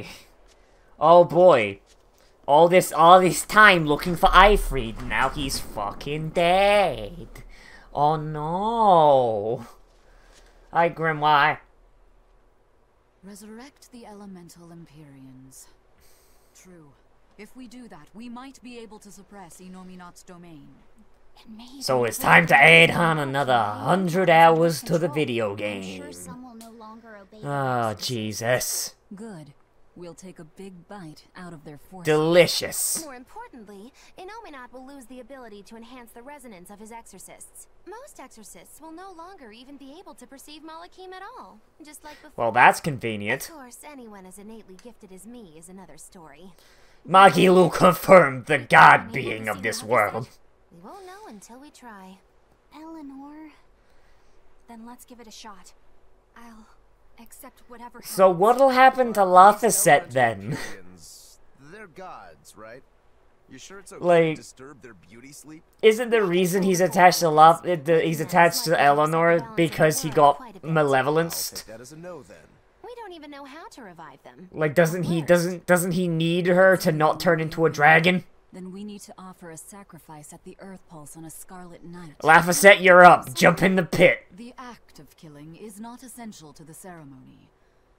boy. Oh boy. All this time looking for Ifrid, now he's fucking dead. Oh no. Hi, Grimoire. Resurrect the elemental Empyreans. True. If we do that, we might be able to suppress Inominat's domain. So it's time to add on another 100 hours to the video game. Oh, Jesus. Good. We'll take a big bite out of their force. Delicious. More importantly, Inominat will lose the ability to enhance the resonance of his exorcists. Most exorcists will no longer even be able to perceive Malachim at all, just like before. Well, that's convenient. Of course, anyone as innately gifted as me is another story. Magilu confirmed the god being of this world. We won't know until we try. Eleanor? Then let's give it a shot. I'll accept whatever. So what'll happen to Laphicet then? They're gods, right? You sure it's okay Like, to disturb their beauty sleep? Isn't the reason he's attached to he's attached to Eleanor because he got malevolanced? Take that as a no then. We don't even know how to revive them. Like, doesn't he need her to not turn into a dragon? Then we need to offer a sacrifice at the Earth Pulse on a Scarlet Night. Laphicet, you're up. Jump in the pit. The act of killing is not essential to the ceremony.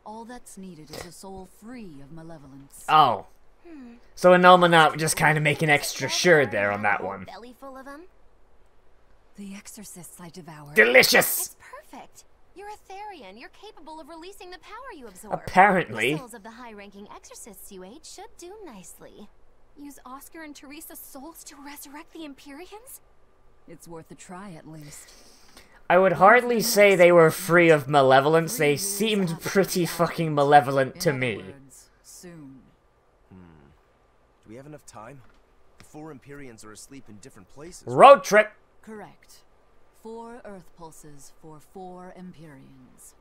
All that's needed is a soul free of malevolence. Oh. So Inominat just kind of making extra sure there on that one. Belly full of them? The exorcists I devoured. Delicious! It's perfect. You're a Therian. You're capable of releasing the power you absorb. Apparently. The souls of the high-ranking exorcists you ate should do nicely. Use Oscar and Teresa's souls to resurrect the Empyreans? It's worth a try at least. I would hardly say they were free of malevolence. They seemed pretty fucking malevolent to me. Soon. Do we have enough time? The 4 Empyreans are asleep in different places. Road trip! Correct. 4 Earth Pulses for 4 Empyreans.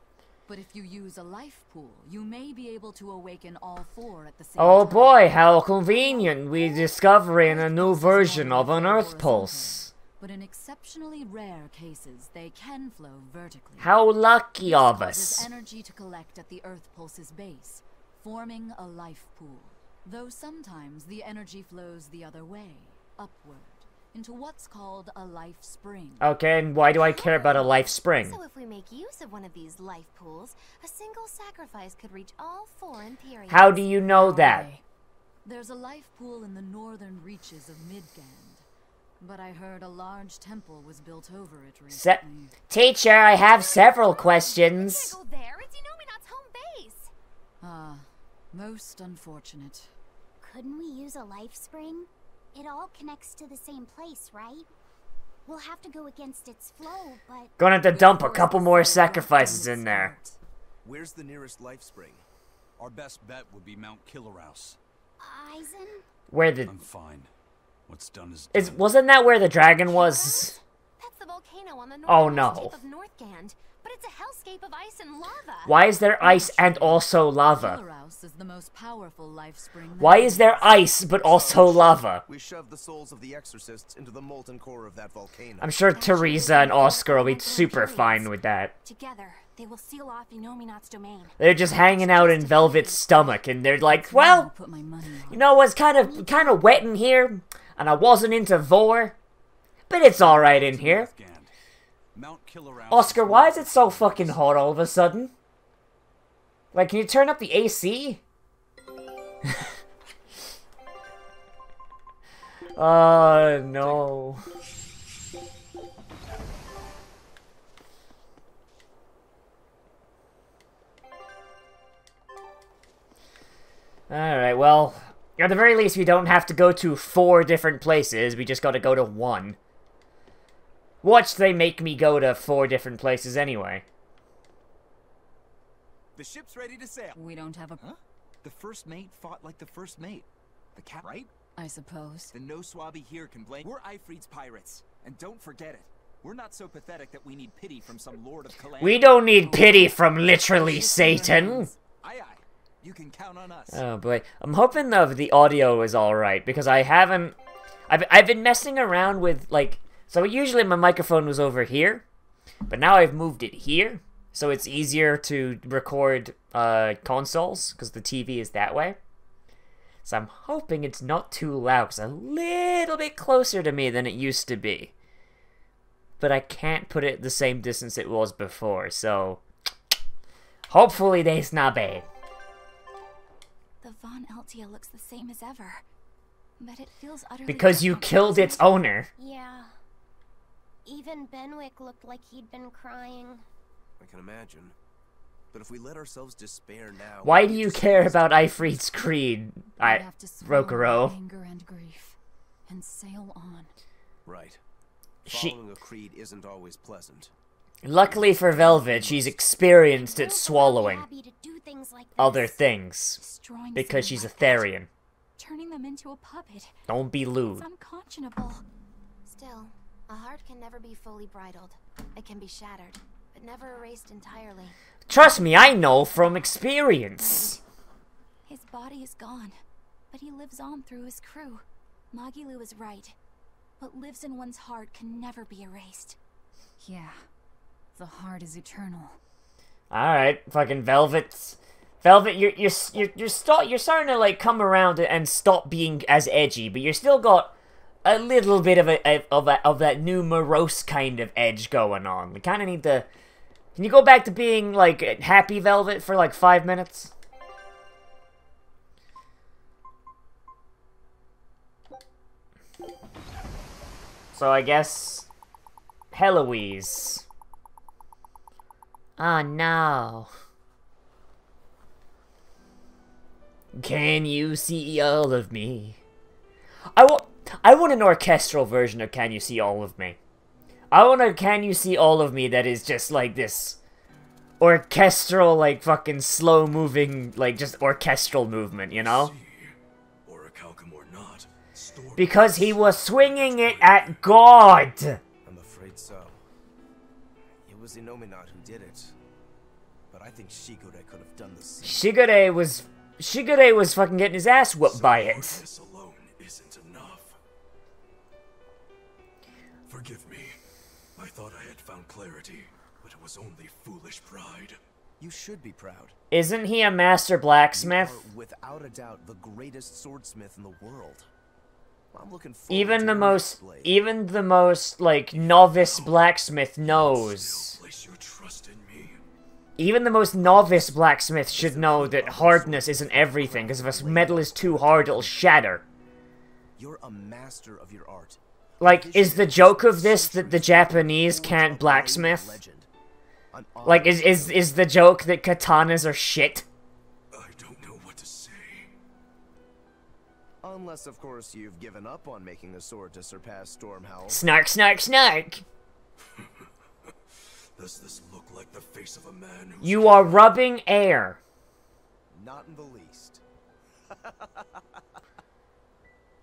But if you use a life pool, you may be able to awaken all 4 at the same time. Oh boy, how convenient. We're discovering a new version of an Earth Pulse. But in exceptionally rare cases, they can flow vertically. How lucky of This us. causes energy to collect at the Earth Pulse's base, forming a life pool. Though sometimes the energy flows the other way, upward, into what's called a life spring. Okay, and why do I care about a life spring? So if we make use of one of these life pools, a single sacrifice could reach all 4 Empyreans. How do you know that? There's a life pool in the northern reaches of Midgand, but I heard a large temple was built over it recently. Teacher, I have several questions. Go there. It's Inominat's home base. Ah, most unfortunate. Couldn't we use a life spring? It all connects to the same place, right? We'll have to go against its flow, but... Gonna have to dump a couple more sacrifices in there. Where's the nearest life spring? Our best bet would be Mount Killerhouse. Eisen? Where the... I'm fine. What's done is done. Wasn't that where the dragon was? That's the volcano on the Oh, northernmost no. tip of Northgand, but it's a hellscape of ice and lava. Why is there ice and also lava? Killerhouse is the most powerful life spring. Why is there ice but also lava? We shoved the souls of the exorcists into the molten core of that volcano. I'm sure Teresa and Oscar will be super fine with that. Together, they will seal off Inominat's domain. They're just hanging out in Velvet's stomach and they're like, well, Put my money on. you know, it's kind of wet in here, and I wasn't into vor, but it's alright in here. Mount Killerhouse. Oscar, why is it so fucking hot all of a sudden? Like, can you turn up the AC? Oh, no. Alright, well, at the very least, we don't have to go to 4 different places. We just gotta go to 1. Watch they make me go to 4 different places anyway. The ship's ready to sail. We don't have a... Huh? The first mate fought like the first mate. The cat, right? I suppose. Then no swabby here can blame. We're Ifrid's pirates. And don't forget it. We're not so pathetic that we need pity from some lord of calamity. We don't need pity from literally Satan. Aye, aye. You can count on us. Oh boy, I'm hoping the audio is alright, because I haven't... I've been messing around with, like... So usually my microphone was over here, but now I've moved it here. so it's easier to record consoles, because the TV is that way. So I'm hoping it's not too loud, it's a little bit closer to me than it used to be. But I can't put it the same distance it was before, so... hopefully that's not bad. The Von Eltia looks the same as ever. But it feels utterly Because you killed its owner. Yeah. Even Benwick looked like he'd been crying. I can imagine. But if we let ourselves despair now... Why do you care about Ifrit's creed, Rokuro? Anger and grief, and sail on. Right. Following a creed isn't always pleasant. Luckily for Velvet, she's experienced at swallowing Happy to do things like other this. things. Destroying Because someone she's a like that, Therian. turning them into a puppet. Don't be lewd. It's unconscionable. Still, a heart can never be fully bridled. It can be shattered, but never erased entirely. Trust me, I know from experience. His body is gone, but he lives on through his crew. Magilu is right. What lives in one's heart can never be erased. Yeah, the heart is eternal. Alright, fucking Velvet, you're starting to like come around and stop being as edgy, but you're still got a little bit of that new morose kind of edge going on. We kind of need to. Can you go back to being like happy Velvet for like 5 minutes? So I guess Heloise. Oh no. Can you see all of me? I want an orchestral version of Can You See All of Me. I want a Can You See All of Me that is just like this orchestral, like fucking slow moving, like just orchestral movement, you know? Because he was swinging it at God! I'm afraid so. It was Inominat who did it. But I think Shigure could have done the same. Shigure was fucking getting his ass whooped by it. This alone isn't enough. Forgive me. I thought I had found clarity, but it was only foolish pride. You should be proud. Isn't he a master blacksmith? You are, without a doubt, the greatest swordsmith in the world. I'm looking forward Even to the your most, like, novice blacksmith knows. Still place your trust in me. Even the most novice blacksmith should know that hardness isn't everything, because if a metal is too hard, it'll shatter. You're a master of your art. Like, is the joke of this that the Japanese can't blacksmith? Like, is the joke that katanas are shit? I don't know what to say. Unless, of course, you've given up on making a sword to surpass Stormhowl. Snark, snark, snark! Does this look like the face of a man who... You are rubbing air. Not in the least.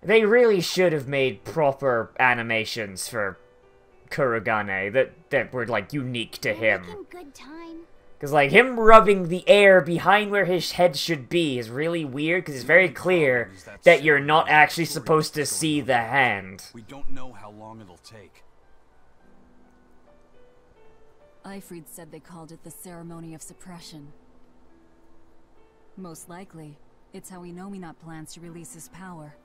They really should have made proper animations for Kurogane that were, like, unique to him. Making good time. Because, like, him rubbing the air behind where his head should be is really weird, because it's very clear that you're not actually supposed to see the hand. We don't know how long it'll take. Ifrit said they called it the Ceremony of Suppression. Most likely, it's how Inominat plans to release his power.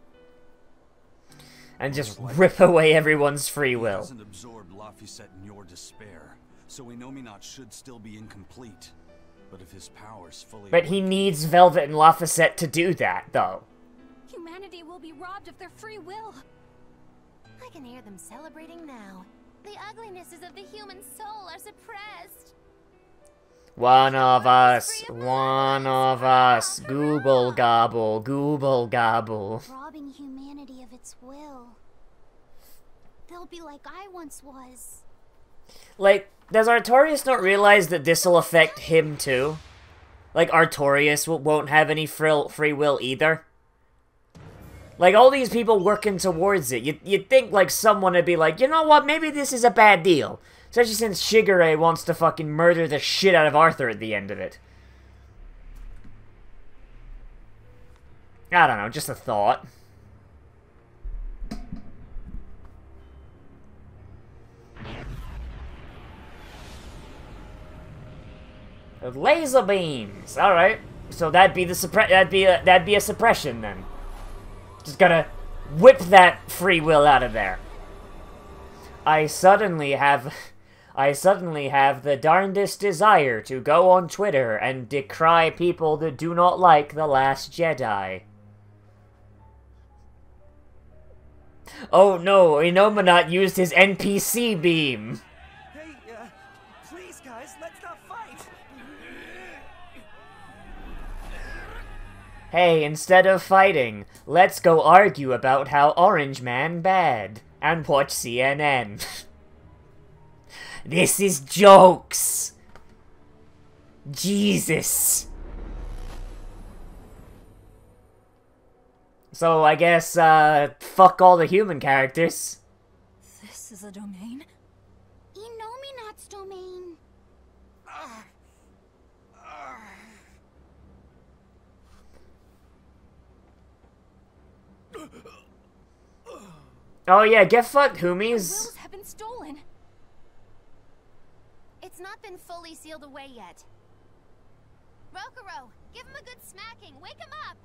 And just rip away everyone's free He will. hasn't absorbed Laphicet in your despair, so Inominat should still be incomplete. But if his powers fully... But he needs Velvet and Laphicet to do that, though. Humanity will be robbed of their free will. I can hear them celebrating now. The uglinesses of the human soul are suppressed. One of us, Gooble gobble, gooble gobble. Robbing humanity of its will. They'll be like I once was. Like, does Artorias not realize that this'll affect him too? Like, Artorias won't have any free will either? Like, all these people working towards it, you'd think, like, someone would be like, you know what, maybe this is a bad deal. Especially since Shigure wants to fucking murder the shit out of Arthur at the end of it. I don't know, just a thought. Laser beams. All right. So that'd be a suppression then. Just gotta whip that free will out of there. I suddenly have the darndest desire to go on Twitter and decry people that do not like The Last Jedi. Oh no, Inominat used his NPC beam. Hey, please guys, let's not fight! Hey, instead of fighting, let's go argue about how Orange Man bad, and watch CNN. This is jokes! Jesus! So, I guess, fuck all the human characters. This is a domain? Inominat's domain. Oh yeah, get fucked, Our homies. wills have been stolen. It's not been fully sealed away yet. Rokuro, give him a good smacking. Wake him up.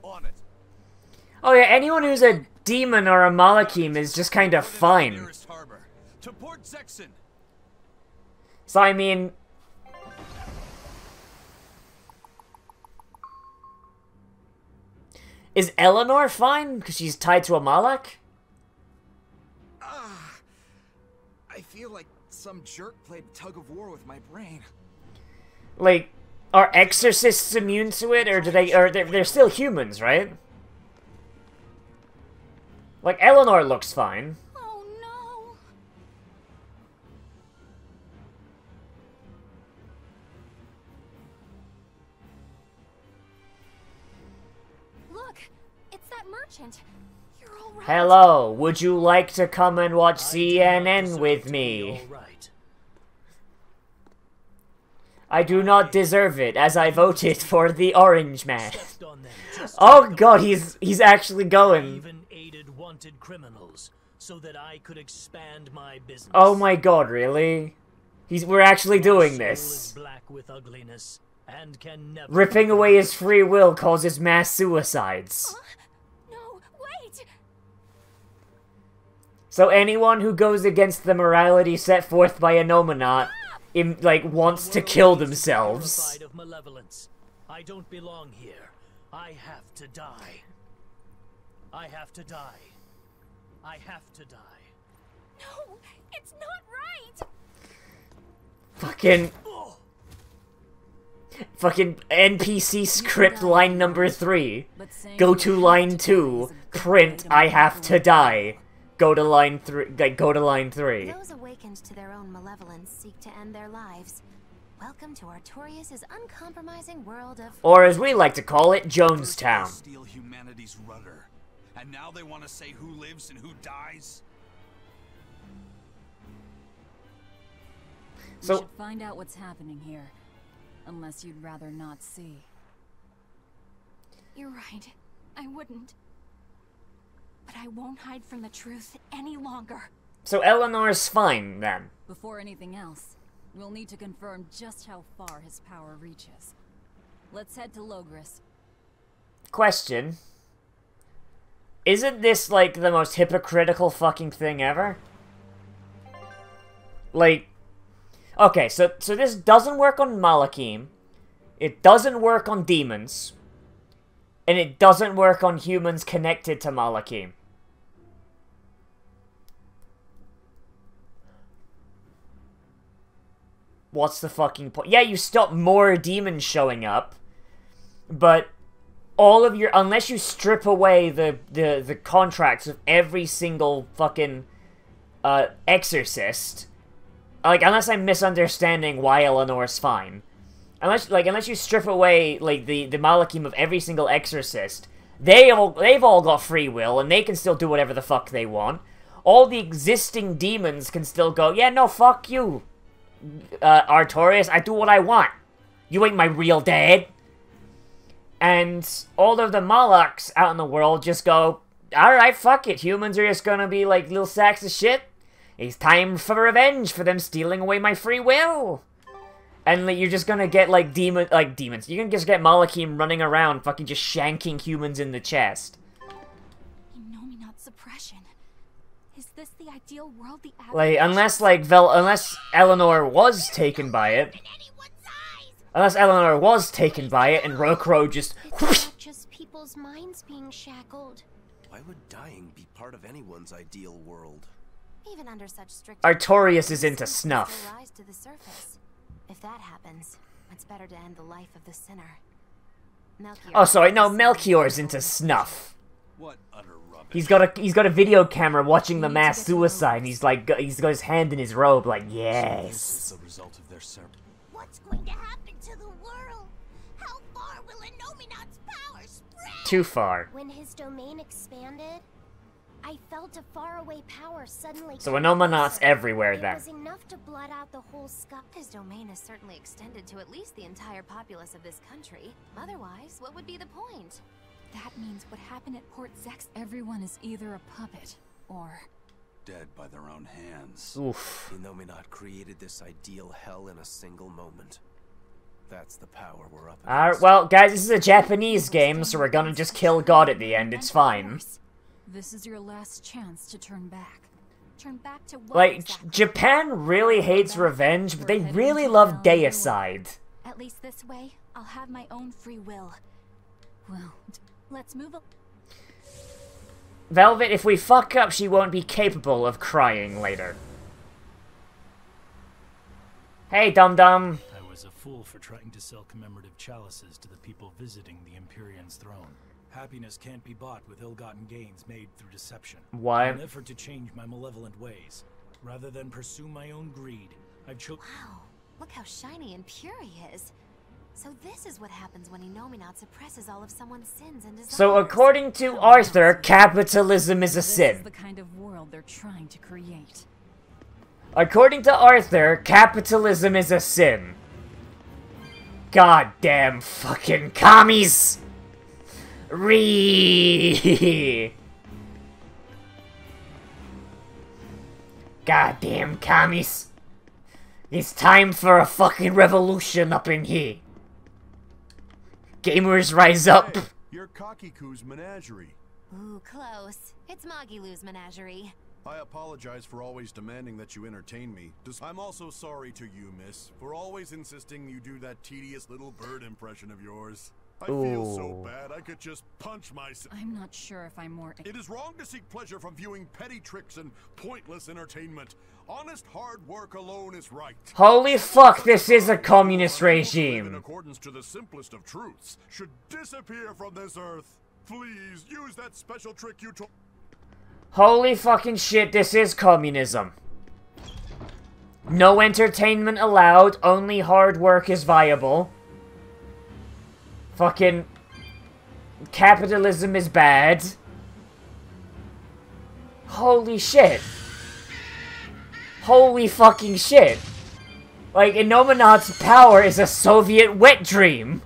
On it. Oh yeah, anyone who's a demon or a Malakim is just kinda fine. Nearest harbor. To Port Zexon. So I mean... Is Eleanor fine? Because she's tied to a Malak? I feel like some jerk played tug of war with my brain. Like, are exorcists immune to it, or they're still humans, right? Like, Eleanor looks fine. Oh no! Look, it's that merchant. You're all right. Hello, would you like to come and watch CNN with me? I do not deserve it, as I voted for the Orange Man. Oh god, he's actually going. Even aided wanted criminals so that I could expand my business. Oh my god, really? We're actually doing this. Black with ugliness and can never Ripping away his free will causes mass suicides. No, wait! So anyone who goes against the morality set forth by Inominat, wants to kill themselves. terrified of malevolence. I don't belong here. I have to die. I have to die. I have to die. No, it's not right! Fucking NPC script line number 3. Go to line 2. Print, I have to die. Go to line 3. Go to line 3. Those awakened to their own malevolence seek to end their lives. Welcome to Artorias' uncompromising world of... Or as we like to call it, Jonestown. Steal humanity's rudder. And now they want to say who lives and who dies? We So should find out what's happening here. Unless you'd rather not see. You're right. I wouldn't. But I won't hide from the truth any longer. So Eleanor's fine, then. Before anything else, we'll need to confirm just how far his power reaches. Let's head to Logris. Question. Isn't this, like, the most hypocritical fucking thing ever? Like... Okay, so this doesn't work on Malakim. It doesn't work on demons. And it doesn't work on humans connected to Malakim. What's the fucking point? Yeah, you stop more demons showing up. But all of your... Unless you strip away the contracts of every single fucking exorcist... Like, unless I'm misunderstanding why Eleanor's fine. Unless you strip away, like, the Malakim of every single exorcist, they've all got free will, and they can still do whatever the fuck they want. All the existing demons can still go, yeah, no, fuck you, Artorias, I do what I want. You ain't my real dad. And all of the Malaks out in the world just go, alright, fuck it, humans are just gonna be like little sacks of shit. It's time for revenge for them stealing away my free will. And like, you're just gonna get like demons. You can just get Malakim running around, fucking just shanking humans in the chest. Innominate suppression. Is this the ideal world? Like, unless Eleanor was taken by it. Unless Eleanor was taken by it, and Rokuro just. It's not just people's minds being shackled. Why would dying be part of anyone's ideal world? Even under such strict Artorias is into snuff. rise to the surface. If that happens, it's better to end the life of the sinner. Melchior Oh, sorry, no, Melchior's into snuff. What utter rubbish. He's got a video camera watching the mass suicide, and he's got his hand in his robe, like, yes. This is the result of their What's going to happen to the world? How far will Innominate's power spread? Too far. When his domain expanded, I felt a faraway power suddenly. So come Innominate's closer. everywhere then. It was enough to blot out the whole sky. His domain is certainly extended to at least the entire populace of this country. Otherwise, what would be the point? That means what happened at Port Zex, everyone is either a puppet or dead by their own hands. Oof. Innominate created this ideal hell in a single moment. That's the power we're up against. Alright, well, guys, this is a Japanese game, so we're gonna just kill God at the end. It's fine. This is your last chance to turn back. Turn back to what Like, exactly? Japan really hates revenge, but they really love deicide. At least this way, I'll have my own free will. Well, let's move on. Velvet, if we fuck up, she won't be capable of crying later. Hey, dum-dum. I was a fool for trying to sell commemorative chalices to the people visiting the Empyrean's throne. Happiness can't be bought with ill-gotten gains made through deception. Why? In an effort to change my malevolent ways, rather than pursue my own greed, I've chosen. Wow, look how shiny and pure he is. So this is what happens when Innominate suppresses all of someone's sins and desires. So according to Arthur, capitalism is a This sin. is the kind of world they're trying to create. According to Arthur, capitalism is a sin. Goddamn fucking commies! Goddamn commies! It's time for a fucking revolution up in here. Gamers rise up. Hey, you're Kakiku's menagerie. Ooh, close. It's Magilu's menagerie. I apologize for always demanding that you entertain me. I'm also sorry to you, miss, for always insisting you do that tedious little bird impression of yours. I feel so bad I could just punch myself. I'm not sure if I'm more. It is wrong to seek pleasure from viewing petty tricks and pointless entertainment. Honest hard work alone is right. Holy fuck, this is a communist In regime. accordance to the simplest of truths, should disappear from this earth. Please use that special trick you told. Holy fucking shit, this is communism. No entertainment allowed, only hard work is viable. Fucking capitalism is bad. Holy shit. Holy fucking shit. Like, Innominate's power is a Soviet wet dream.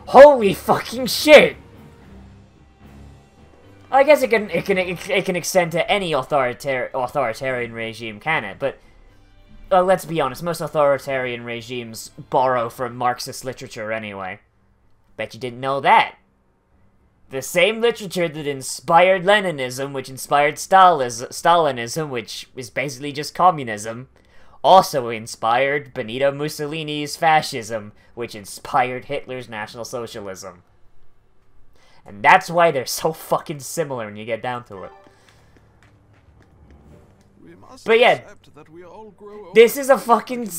Holy fucking shit. I guess it can extend to any authoritarian regime, can it? But let's be honest, most authoritarian regimes borrow from Marxist literature anyway. Bet you didn't know that. The same literature that inspired Leninism, which inspired Stalinism, which is basically just communism, also inspired Benito Mussolini's fascism, which inspired Hitler's National Socialism. And that's why they're so fucking similar when you get down to it. But yeah, this is a fucking...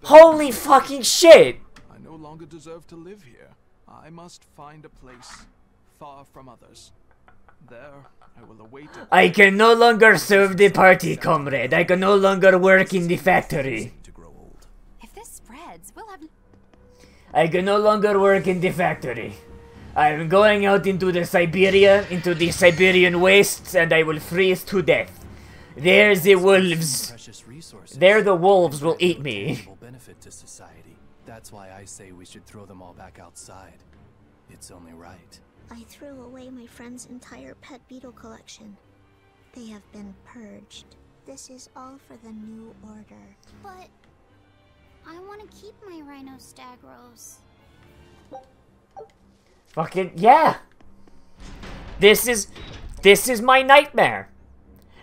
Holy fucking shit! I no longer deserve to live here. I must find a place far from others. There, I will await it. I can no longer serve the party, comrade. I can no longer work in the factory. If this spreads, we'll have... I can no longer work in the factory. I'm going out into the Siberian wastes, and I will freeze to death. There's the wolves. There the wolves will eat me. Benefit to society. That's why I say we should throw them all back outside. It's only right. I threw away my friend's entire pet beetle collection. They have been purged. this is all for the new order. But I want to keep my Rhinostagros. Fucking yeah. This is my nightmare.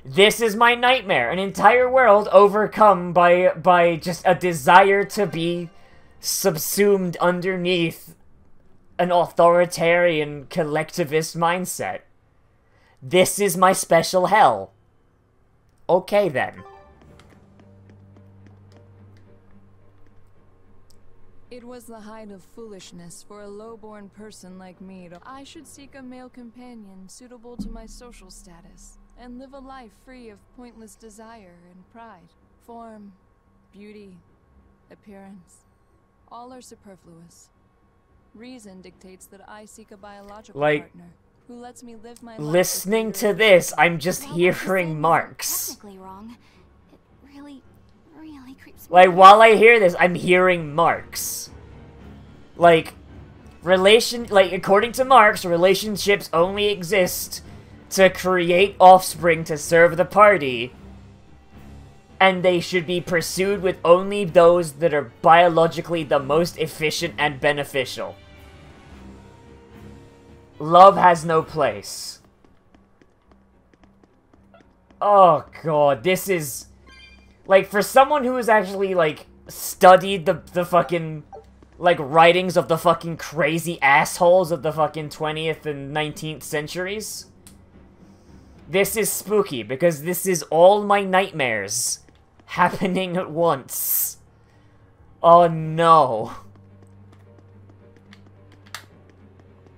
This is my nightmare. An entire world overcome by just a desire to be subsumed underneath an authoritarian collectivist mindset. This is my special hell. Okay then. It was the height of foolishness for a low-born person like me to... I should seek a male companion suitable to my social status, and live a life free of pointless desire and pride. Form, beauty, appearance, all are superfluous. Reason dictates that I seek a biological partner who lets me live my life. Listening to this, I'm just hearing marks. Technically wrong. It really creeps me Like, out. while I hear this, I'm hearing Marx. Like, according to Marx, relationships only exist to create offspring to serve the party, and they should be pursued with only those that are biologically the most efficient and beneficial. Love has no place. Oh god, this is... Like, for someone who has actually, like, studied the fucking, like, writings of the fucking crazy assholes of the fucking 20th and 19th centuries, this is spooky, because this is all my nightmares happening at once. Oh no.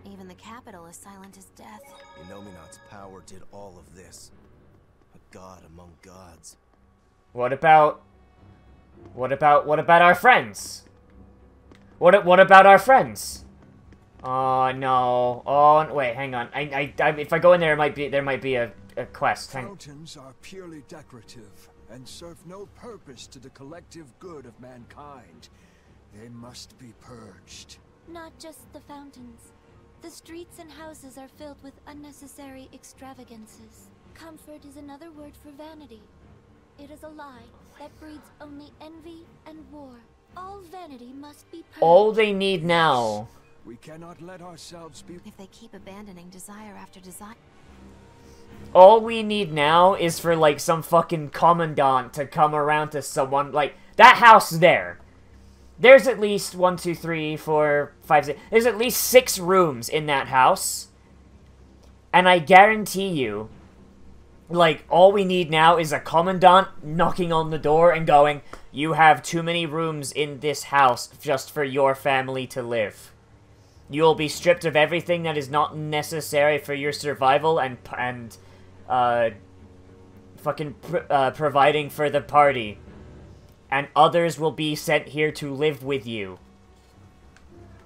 Even the capital is silent as death. Innominat's power did all of this. A god among gods. What about our friends? What about our friends? Oh no. Oh wait, hang on. I if I go in there, there might be a quest. Fountains are purely decorative and serve no purpose to the collective good of mankind. They must be purged. Not just the fountains. The streets and houses are filled with unnecessary extravagances. Comfort is another word for vanity. It is a lie that breeds only envy and war. All vanity must be purged. All they need now. We cannot let ourselves be... If they keep abandoning desire after desire... All we need now is for, like, some fucking commandant to come around to someone, like, that house there. There's at least 1, 2, 3, 4, 5, 6... There's at least 6 rooms in that house. And I guarantee you, like, all we need now is a commandant knocking on the door and going, you have too many rooms in this house just for your family to live. You will be stripped of everything that is not necessary for your survival and providing for the party. And others will be sent here to live with you.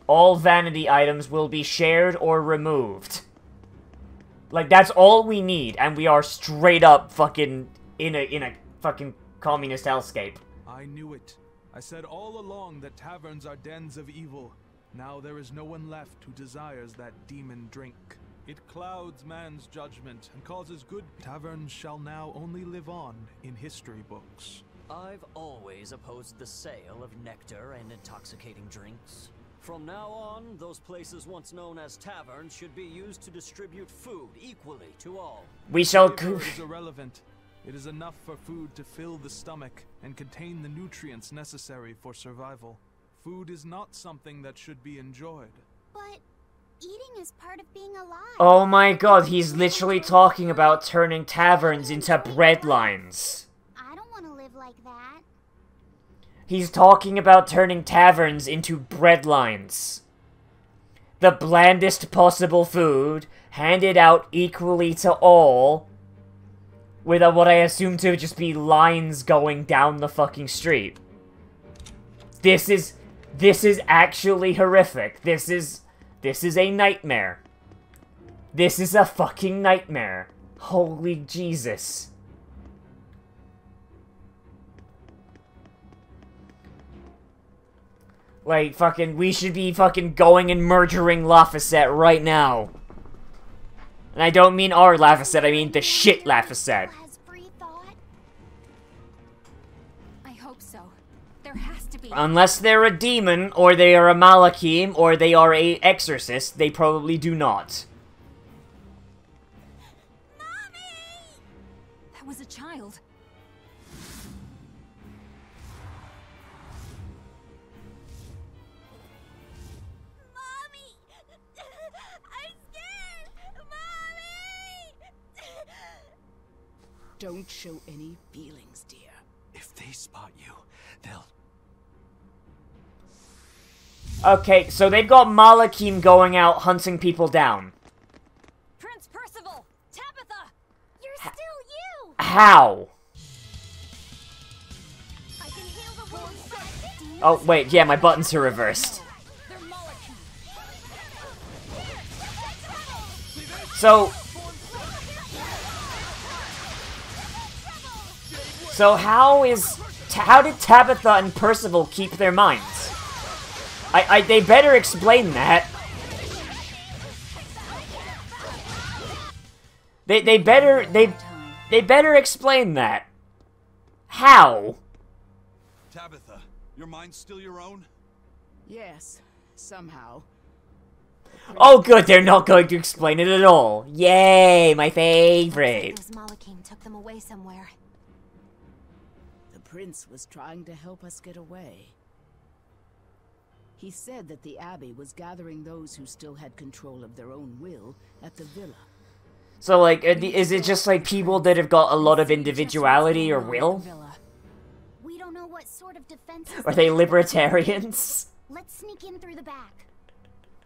All vanity items will be shared or removed. Like, that's all we need, and we are straight up fucking in a fucking communist hellscape. I knew it. I said all along that taverns are dens of evil. Now there is no one left who desires that demon drink. It clouds man's judgment and causes good... Taverns shall now only live on in history books. I've always opposed the sale of nectar and intoxicating drinks. From now on, those places once known as taverns should be used to distribute food equally to all. We shall... Flavor is irrelevant. It is enough for food to fill the stomach and contain the nutrients necessary for survival. Food is not something that should be enjoyed. But eating is part of being alive. Oh my god, he's literally talking about turning taverns into bread lines. I don't want to live like that. He's talking about turning taverns into bread lines. The blandest possible food, handed out equally to all, with what I assume to just be lines going down the fucking street. This is actually horrific. This is a nightmare. This is a fucking nightmare. Holy Jesus. Like, fucking, we should be fucking going and murdering Lafayette right now. And I don't mean our Lafayette, I mean the shit Lafayette. hope so. There has to be. Unless they're a demon, or they are a Malakim, or they are a exorcist, they probably do not. That was a child. Mommy! I'm scared! Mommy! Don't show any feelings, dear. If they spot you, they'll... Okay, so they've got Malakim going out hunting people down. Prince Percival! Tabitha! You're still you! How? I can heal the wounds. Oh, wait, yeah, my buttons are reversed. So how did Tabitha and Percival keep their minds? They better explain that. They better explain that. How? Tabitha, your mind's still your own? Yes, somehow. Oh good, they're not going to explain it at all. Yay, my favorite. Those Malakim took them away somewhere. The prince was trying to help us get away. He said that the Abbey was gathering those who still had control of their own will at the villa. So, like, is it just, like, people that have got a lot of individuality or will? We don't know what sort of defenses. Are they libertarians? Let's sneak in through the back.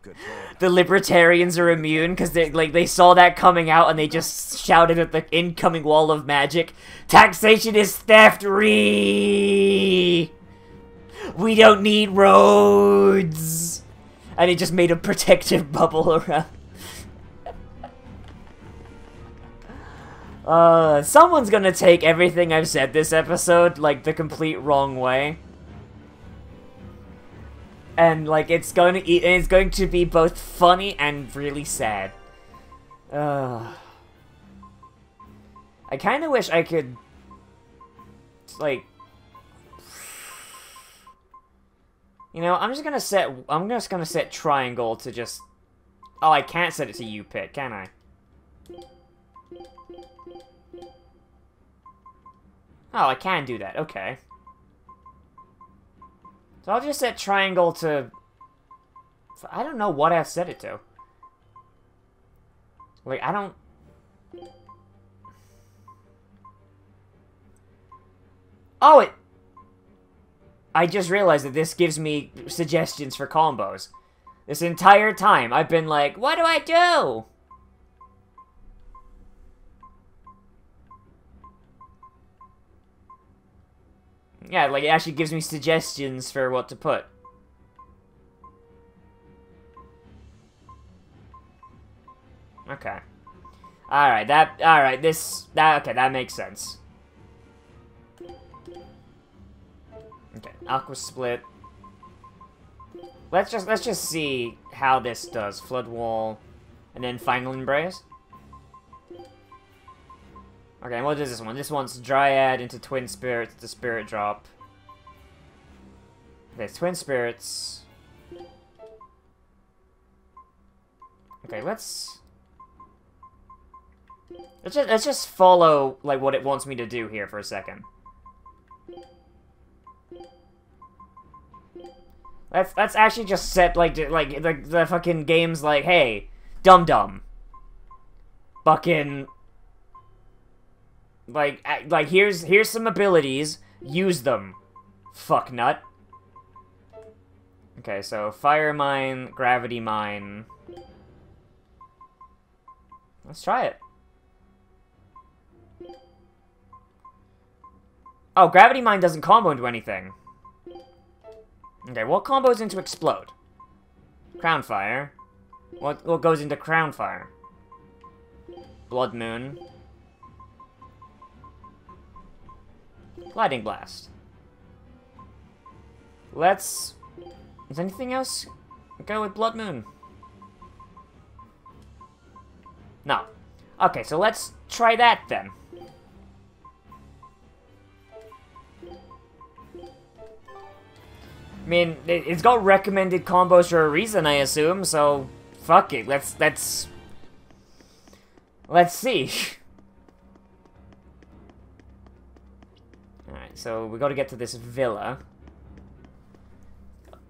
Good plan. The libertarians are immune because they saw that coming out and they just shouted at the incoming wall of magic, "Taxation is theft! We don't need roads!" And it just made a protective bubble around. Someone's gonna take everything I've said this episode, like, the complete wrong way. And, like, it's going to be both funny and really sad. I kinda wish I could, like... You know, I'm just gonna set triangle to just... Oh, I can't set it to U-Pit, can I? Oh, I can do that, okay. So I'll just set triangle to... I don't know what I've set it to. Like, I don't... Oh, it... I just realized that this gives me suggestions for combos. This entire time, I've been like, what do I do? Yeah, like, it actually gives me suggestions for what to put. Okay. Alright, okay, that makes sense. Okay, Aqua Split. Let's just see how this does. Flood Wall, and then Final Embrace. Okay, what is this one? This one's Dryad into Twin Spirits to Spirit Drop. Okay, it's Twin Spirits. Okay, let's just follow, like, what it wants me to do here for a second. Let's actually just set, like the fucking game's like, hey, dum-dum. Fucking... Like, here's some abilities, use them, fucknut. Okay, so Fire Mine, Gravity Mine. Let's try it. Oh, Gravity Mine doesn't combo into anything. Okay, what combos into Explode? Crown Fire. What goes into Crown Fire? Blood Moon. Gliding Blast. Let's... Does anything else go with Blood Moon? No. Okay, so let's try that then. I mean, it's got recommended combos for a reason, I assume, so fuck it. Let's see. Alright, so we gotta get to this villa.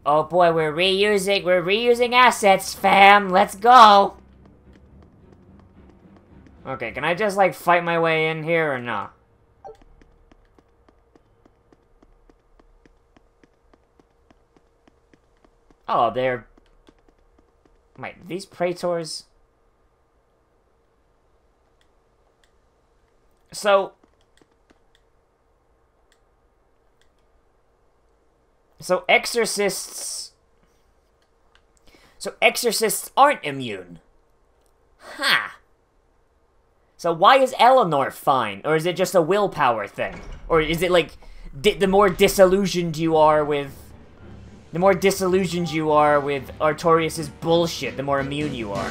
Oh boy, we're reusing assets, fam. Let's go. Okay, can I just, like, fight my way in here or not? Oh, they're... Wait, these praetors... So exorcists... So exorcists aren't immune. Ha! So why is Eleanor fine? Or is it just a willpower thing? Or is it like, the more disillusioned you are with... The more disillusioned you are with Artorias' bullshit, the more immune you are.